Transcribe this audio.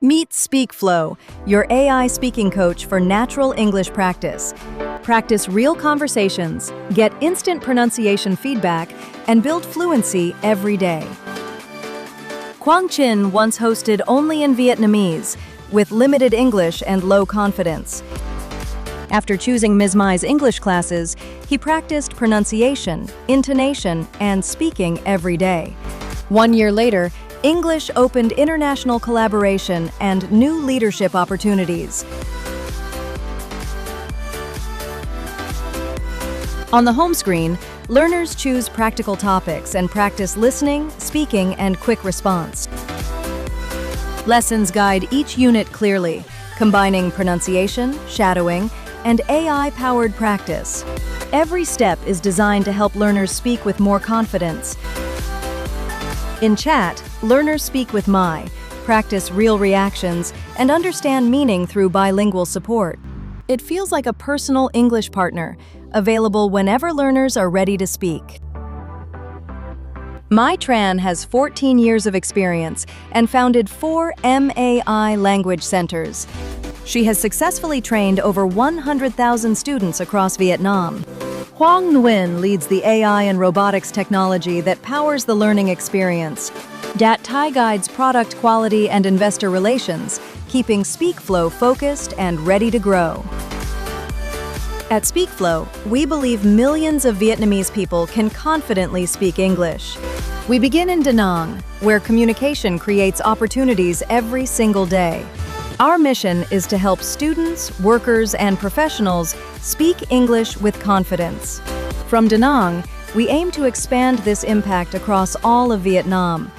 Meet Speak Flow, your AI speaking coach for natural English practice. Practice real conversations, get instant pronunciation feedback, and build fluency every day. Quang Chin once hosted only in Vietnamese, with limited English and low confidence. After choosing Ms. Mai's English classes, he practiced pronunciation, intonation, and speaking every day. 1 year later, English opened international collaboration and new leadership opportunities. On the home screen, learners choose practical topics and practice listening, speaking, and quick response. Lessons guide each unit clearly, combining pronunciation, shadowing, and AI-powered practice. Every step is designed to help learners speak with more confidence. In chat, learners speak with Mai, practice real reactions, and understand meaning through bilingual support. It feels like a personal English partner, available whenever learners are ready to speak. Mai Tran has 14 years of experience and founded 4 MAI language centers. She has successfully trained over 100,000 students across Vietnam. Hoang Nguyen leads the AI and robotics technology that powers the learning experience. Dat Thai guides product quality and investor relations, keeping Speak Flow focused and ready to grow. At Speak Flow, we believe millions of Vietnamese people can confidently speak English. We begin in Da Nang, where communication creates opportunities every single day. Our mission is to help students, workers, and professionals speak English with confidence. From Da Nang, we aim to expand this impact across all of Vietnam,